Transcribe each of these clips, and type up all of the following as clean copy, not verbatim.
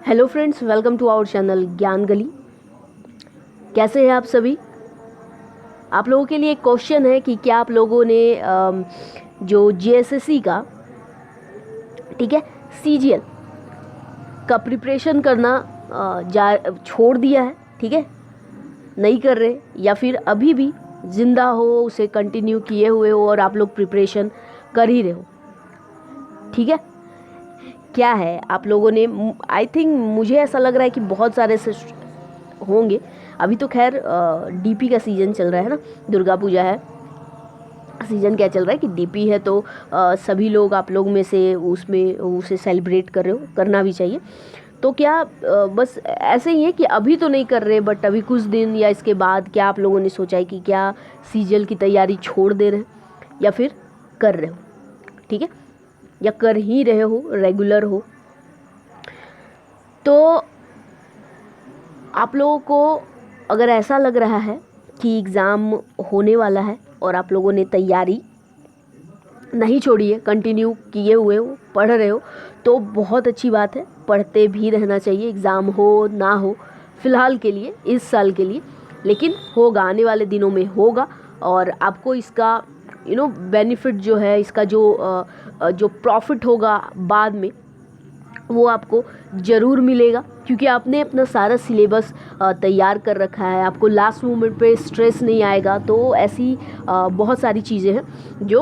Hello friends, welcome to our channel Gyan Gali. कैसे हैं आप सभी? आप लोगों के लिए एक क्वेश्चन है कि क्या आप लोगों ने जो जीएसएससी का, ठीक है, सीजीएल का प्रिपरेशन करना जा छोड़ दिया है, ठीक है, नहीं कर रहे, या फिर अभी भी ज़िंदा हो, उसे कंटिन्यू किए हुए हो और आप लोग प्रिपरेशन कर ही रहे हो, ठीक है। क्या है आप लोगों ने, आई थिंक मुझे ऐसा लग रहा है कि बहुत सारे ऐसे होंगे। अभी तो खैर डीपी का सीज़न चल रहा है ना, दुर्गा पूजा है, सीज़न क्या चल रहा है कि डीपी है, तो सभी लोग आप लोग में से उसमें उसे सेलिब्रेट कर रहे हो, करना भी चाहिए। तो क्या बस ऐसे ही है कि अभी तो नहीं कर रहे, बट अभी कुछ दिन या इसके बाद क्या आप लोगों ने सोचा है कि क्या सीजीएल की तैयारी छोड़ दे रहे हैं या फिर कर रहे हो, ठीक है, या कर ही रहे हो, रेगुलर हो। तो आप लोगों को अगर ऐसा लग रहा है कि एग्ज़ाम होने वाला है और आप लोगों ने तैयारी नहीं छोड़ी है, कंटिन्यू किए हुए हो, पढ़ रहे हो, तो बहुत अच्छी बात है, पढ़ते भी रहना चाहिए, एग्ज़ाम हो ना हो फ़िलहाल के लिए, इस साल के लिए, लेकिन होगा, आने वाले दिनों में होगा। और आपको इसका बेनिफिट जो है, इसका जो प्रॉफिट होगा बाद में, वो आपको ज़रूर मिलेगा, क्योंकि आपने अपना सारा सिलेबस तैयार कर रखा है, आपको लास्ट मोमेंट पे स्ट्रेस नहीं आएगा। तो ऐसी बहुत सारी चीज़ें हैं जो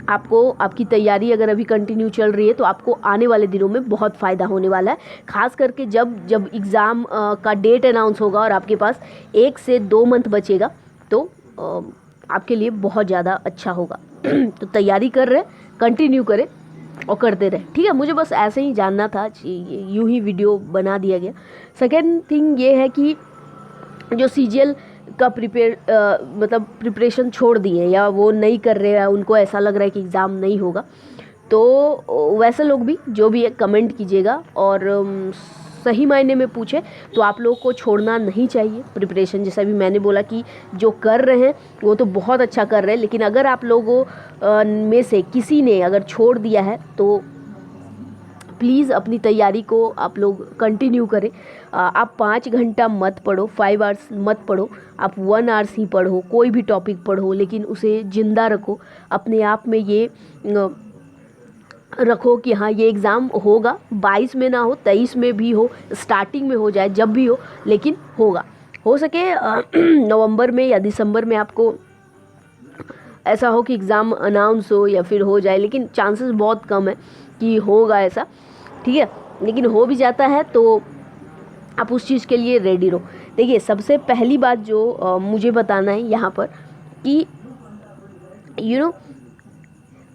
आपको, आपकी तैयारी अगर अभी कंटिन्यू चल रही है तो आपको आने वाले दिनों में बहुत फ़ायदा होने वाला है। ख़ास करके जब जब एग्ज़ाम का डेट अनाउंस होगा और आपके पास 1 से 2 मंथ बचेगा, तो आपके लिए बहुत ज़्यादा अच्छा होगा। तो तैयारी कर रहे, कंटिन्यू करें और करते रहे, ठीक है। मुझे बस ऐसे ही जानना था, यूं ही वीडियो बना दिया गया। सेकेंड थिंग ये है कि जो सीजीएल का मतलब प्रिपरेशन छोड़ दिए या वो नहीं कर रहे हैं, उनको ऐसा लग रहा है कि एग्ज़ाम नहीं होगा, तो वैसे लोग भी जो भी है कमेंट कीजिएगा। और सही मायने में पूछे तो आप लोग को छोड़ना नहीं चाहिए प्रिपरेशन। जैसा भी मैंने बोला कि जो कर रहे हैं वो तो बहुत अच्छा कर रहे हैं, लेकिन अगर आप लोगों में से किसी ने अगर छोड़ दिया है तो प्लीज़ अपनी तैयारी को आप लोग कंटिन्यू करें। आप 5 घंटा मत पढ़ो, 5 आवर्स मत पढ़ो, आप 1 आवर्स ही पढ़ो, कोई भी टॉपिक पढ़ो, लेकिन उसे ज़िंदा रखो अपने आप में। ये रखो कि हाँ, ये एग्ज़ाम होगा, 22 में ना हो, 23 में भी हो, स्टार्टिंग में हो जाए, जब भी हो, लेकिन होगा। हो सके नवंबर में या दिसंबर में आपको ऐसा हो कि एग्ज़ाम अनाउंस हो या फिर हो जाए, लेकिन चांसेस बहुत कम है कि होगा ऐसा, ठीक है। लेकिन हो भी जाता है तो आप उस चीज़ के लिए रेडी रहो। देखिए, सबसे पहली बात जो मुझे बताना है यहाँ पर कि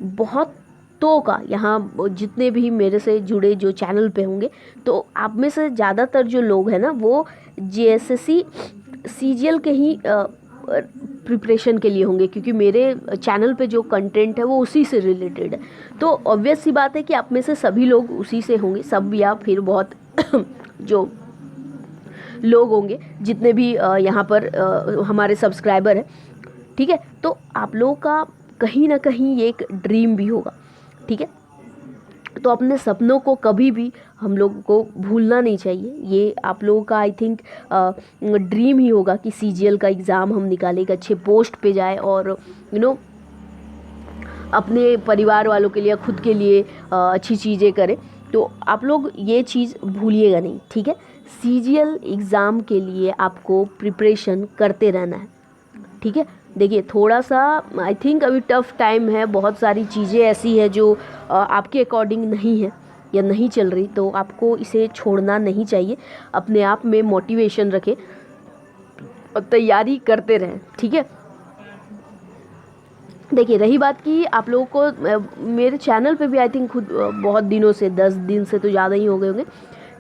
बहुतों का, यहाँ जितने भी मेरे से जुड़े जो चैनल पे होंगे, तो आप में से ज़्यादातर जो लोग हैं ना, वो जीएसएससी सीजीएल के ही प्रिपरेशन के लिए होंगे, क्योंकि मेरे चैनल पे जो कंटेंट है वो उसी से रिलेटेड है। तो ऑब्वियस सी बात है कि आप में से सभी लोग उसी से होंगे, सब, या फिर बहुत जो लोग होंगे जितने भी यहाँ पर हमारे सब्सक्राइबर हैं, ठीक है। तो आप लोगों का कहीं ना कहीं ये एक ड्रीम भी होगा, ठीक है। तो अपने सपनों को कभी भी हम लोगों को भूलना नहीं चाहिए। ये आप लोगों का आई थिंक ड्रीम ही होगा कि सीजीएल का एग्ज़ाम हम निकालें, एक अच्छे पोस्ट पे जाए और अपने परिवार वालों के लिए, खुद के लिए अच्छी चीज़ें करें। तो आप लोग ये चीज़ भूलिएगा नहीं, ठीक है। सीजीएल एग्ज़ाम के लिए आपको प्रिपरेशन करते रहना है, ठीक है। देखिए, थोड़ा सा आई थिंक अभी टफ़ टाइम है, बहुत सारी चीज़ें ऐसी है जो आपके अकॉर्डिंग नहीं है या नहीं चल रही, तो आपको इसे छोड़ना नहीं चाहिए। अपने आप में मोटिवेशन रखें और तैयारी करते रहें, ठीक है। देखिए, रही बात कि आप लोगों को मेरे चैनल पे भी आई थिंक खुद बहुत दिनों से, 10 दिन से तो ज़्यादा ही हो गए होंगे,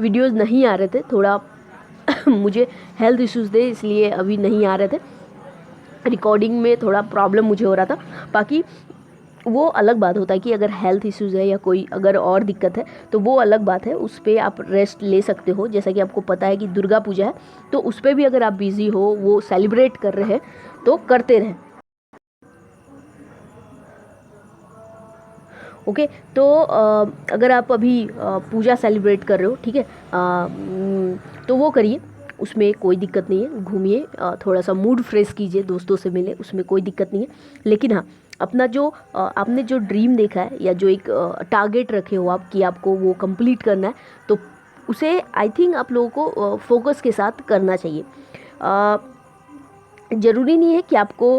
वीडियोस नहीं आ रहे थे। थोड़ा मुझे हेल्थ इश्यूज़ थे, इसलिए अभी नहीं आ रहे थे, रिकॉर्डिंग में थोड़ा प्रॉब्लम मुझे हो रहा था। बाकी वो अलग बात होता है कि अगर हेल्थ इश्यूज़ है या कोई अगर और दिक्कत है तो वो अलग बात है, उस पर आप रेस्ट ले सकते हो। जैसा कि आपको पता है कि दुर्गा पूजा है, तो उस पर भी अगर आप बिज़ी हो, वो सेलिब्रेट कर रहे हैं, तो करते रहें। ओके, तो अगर आप अभी पूजा सेलिब्रेट कर रहे हो, ठीक है, तो वो करिए, उसमें कोई दिक्कत नहीं है। घूमिए, थोड़ा सा मूड फ्रेश कीजिए, दोस्तों से मिले, उसमें कोई दिक्कत नहीं है। लेकिन हाँ, अपना जो आपने जो ड्रीम देखा है या जो एक टारगेट रखे हो आप कि आपको वो कंप्लीट करना है, तो उसे आई थिंक आप लोगों को फोकस के साथ करना चाहिए। ज़रूरी नहीं है कि आपको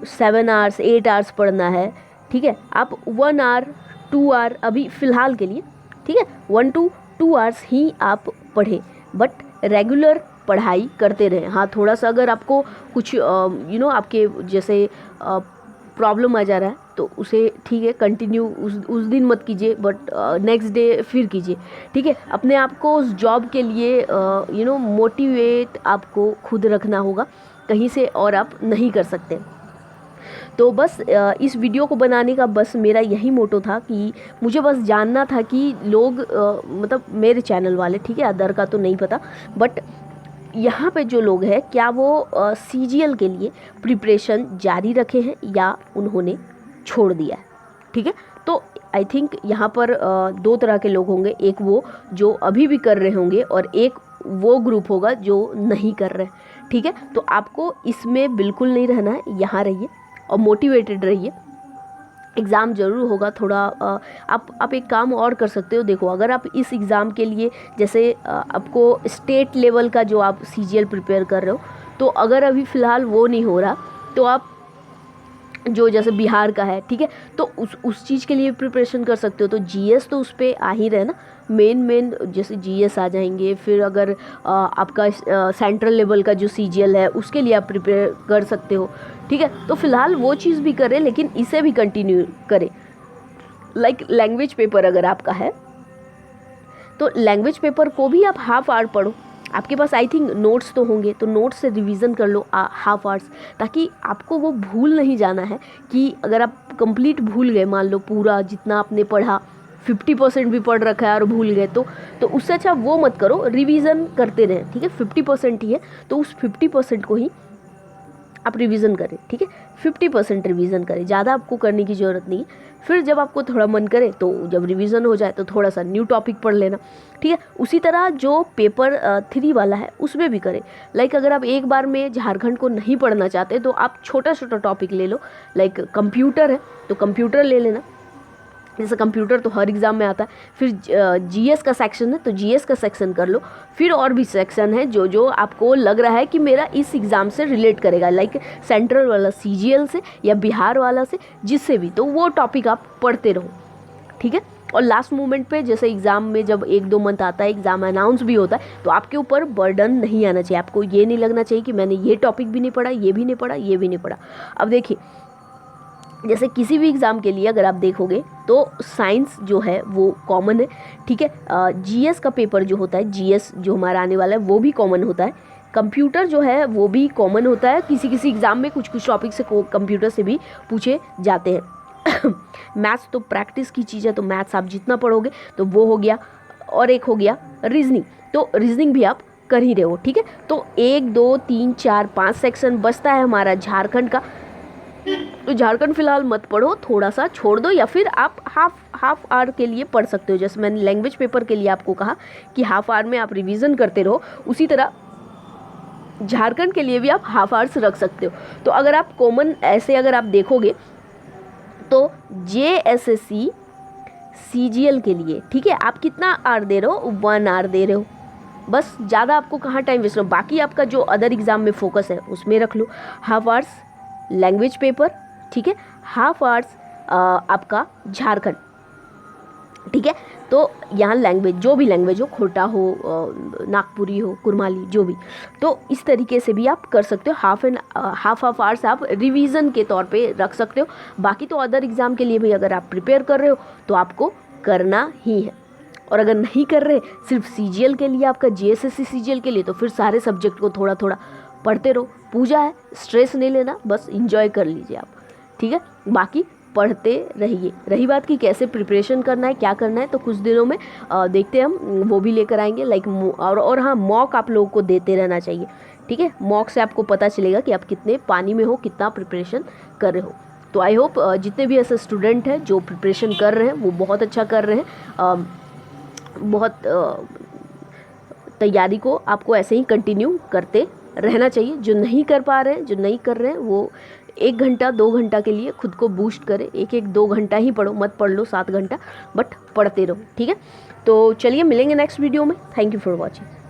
7 आवर्स 8 आवर्स पढ़ना है, ठीक है। आप 1 आवर 2 आवर अभी फ़िलहाल के लिए, ठीक है, 1 to 2 आवर्स ही आप पढ़ें, बट रेगुलर पढ़ाई करते रहें। हाँ, थोड़ा सा अगर आपको कुछ आपके जैसे प्रॉब्लम आ जा रहा है तो उसे, ठीक है, कंटिन्यू उस दिन मत कीजिए, बट नेक्स्ट डे फिर कीजिए, ठीक है। अपने आप को उस जॉब के लिए मोटिवेट आपको खुद रखना होगा, कहीं से और आप नहीं कर सकते। तो बस इस वीडियो को बनाने का बस मेरा यही मोटो था कि मुझे बस जानना था कि लोग मतलब मेरे चैनल वाले, ठीक है, अदर का तो नहीं पता, बट यहाँ पे जो लोग हैं क्या वो CGL के लिए प्रिपरेशन जारी रखे हैं या उन्होंने छोड़ दिया है, ठीक है। तो आई थिंक यहाँ पर 2 तरह के लोग होंगे, एक वो जो अभी भी कर रहे होंगे और एक वो ग्रुप होगा जो नहीं कर रहे, ठीक है। तो आपको इसमें बिल्कुल नहीं रहना है, यहाँ रहिए और मोटिवेटेड रहिए। एग्ज़ाम ज़रूर होगा, थोड़ा आप एक काम और कर सकते हो। देखो, अगर आप इस एग्ज़ाम के लिए जैसे आपको स्टेट लेवल का जो आप CGL प्रिपेयर कर रहे हो, तो अगर अभी फ़िलहाल वो नहीं हो रहा, तो आप जो जैसे बिहार का है, ठीक है, तो उस चीज़ के लिए प्रिपरेशन कर सकते हो। तो GS तो उस पर आ ही रहे ना, मेन जैसे GS आ जाएंगे। फिर अगर आपका सेंट्रल लेवल का जो CGL है उसके लिए आप प्रिपेयर कर सकते हो, ठीक है। तो फिलहाल वो चीज़ भी करें, लेकिन इसे भी कंटिन्यू करें। लाइक लैंग्वेज पेपर अगर आपका है तो लैंग्वेज पेपर को भी आप हाफ आवर पढ़ो। आपके पास आई थिंक नोट्स तो होंगे, तो नोट्स से रिवीजन कर लो हाफ आवर्स, ताकि आपको वो भूल नहीं जाना है कि अगर आप कंप्लीट भूल गए, मान लो पूरा जितना आपने पढ़ा 50% भी पढ़ रखा है और भूल गए, तो उससे अच्छा वो मत करो, रिवीजन करते रहें, ठीक है। 50% ही है तो उस 50% को ही आप रिवीजन करें, ठीक है। 50% रिवीजन करें, ज़्यादा आपको करने की ज़रूरत नहीं है। फिर जब आपको थोड़ा मन करे तो जब रिवीजन हो जाए तो थोड़ा सा न्यू टॉपिक पढ़ लेना, ठीक है। उसी तरह जो पेपर 3 वाला है उसमें भी करें। लाइक अगर आप एक बार में झारखंड को नहीं पढ़ना चाहते तो आप छोटा छोटा टॉपिक ले लो। लाइक कंप्यूटर है तो कंप्यूटर ले लेना, जैसे कंप्यूटर तो हर एग्ज़ाम में आता है। फिर GS का सेक्शन है तो GS का सेक्शन कर लो। फिर और भी सेक्शन है जो जो आपको लग रहा है कि मेरा इस एग्ज़ाम से रिलेट करेगा, लाइक सेंट्रल वाला CGL से या बिहार वाला से, जिससे भी, तो वो टॉपिक आप पढ़ते रहो, ठीक है। और लास्ट मोमेंट पे जैसे एग्ज़ाम में जब 1-2 मंथ आता है, एग्ज़ाम अनाउंस भी होता है, तो आपके ऊपर बर्डन नहीं आना चाहिए। आपको ये नहीं लगना चाहिए कि मैंने ये टॉपिक भी नहीं पढ़ा, ये भी नहीं पढ़ा, ये भी नहीं पढ़ा। अब देखिए, जैसे किसी भी एग्ज़ाम के लिए अगर आप देखोगे तो साइंस जो है वो कॉमन है, ठीक है। GS का पेपर जो होता है, GS जो हमारा आने वाला है वो भी कॉमन होता है। कंप्यूटर जो है वो भी कॉमन होता है, किसी किसी एग्ज़ाम में कुछ टॉपिक से कंप्यूटर से भी पूछे जाते हैं। मैथ्स तो प्रैक्टिस की चीज़ है, तो मैथ्स आप जितना पढ़ोगे तो वो हो गया। और एक हो गया रीजनिंग, तो रीजनिंग भी आप कर ही रहे हो, ठीक है। तो 1 2 3 4 5 सेक्शन बचता है हमारा झारखंड का। तो झारखंड फिलहाल मत पढ़ो, थोड़ा सा छोड़ दो, या फिर आप हाफ आवर के लिए पढ़ सकते हो। जैसे मैंने लैंग्वेज पेपर के लिए आपको कहा कि हाफ आवर में आप रिवीजन करते रहो, उसी तरह झारखंड के लिए भी आप हाफ आवर्स रख सकते हो। तो अगर आप कॉमन ऐसे अगर आप देखोगे तो JSSC CGL के लिए, ठीक है, आप कितना आवर दे रहे हो? 1 आवर दे रहे हो बस। ज़्यादा आपको कहाँ टाइम वेस्ट हो, बाकी आपका जो अदर एग्ज़ाम में फोकस है उसमें रख लो। हाफ आवर्स लैंग्वेज पेपर, ठीक है, हाफ आवर्स आपका झारखंड, ठीक है। तो यहाँ लैंग्वेज, जो भी लैंग्वेज हो, खोटा हो, नागपुरी हो, कुरमाली, जो भी, तो इस तरीके से भी आप कर सकते हो। हाफ आवर्स आप रिवीजन के तौर पे रख सकते हो। बाकी तो अदर एग्ज़ाम के लिए भी अगर आप प्रिपेयर कर रहे हो तो आपको करना ही है। और अगर नहीं कर रहे, सिर्फ CGL के लिए, आपका JSSC CGL के लिए, तो फिर सारे सब्जेक्ट को थोड़ा थोड़ा पढ़ते रहो। पूजा है, स्ट्रेस नहीं लेना, बस इंजॉय कर लीजिए आप, ठीक है। बाकी पढ़ते रहिए। रही बात कि कैसे प्रिपरेशन करना है, क्या करना है, तो कुछ दिनों में देखते हैं हम, वो भी लेकर आएंगे। लाइक और हाँ, मॉक आप लोगों को देते रहना चाहिए, ठीक है। मॉक से आपको पता चलेगा कि आप कितने पानी में हो, कितना प्रिपरेशन कर रहे हो, तो आई होप जितने भी ऐसे स्टूडेंट हैं जो प्रिपरेशन कर रहे हैं वो बहुत अच्छा कर रहे हैं, बहुत तैयारी को आपको ऐसे ही कंटिन्यू करते रहना चाहिए। जो नहीं कर पा रहे हैं, जो नहीं कर रहे हैं, वो 1 घंटा 2 घंटा के लिए खुद को बूस्ट करें। 1-1 2 घंटा ही पढ़ो, मत पढ़ लो 7 घंटा, बट पढ़ते रहो, ठीक है। तो चलिए मिलेंगे नेक्स्ट वीडियो में। Thank you for watching.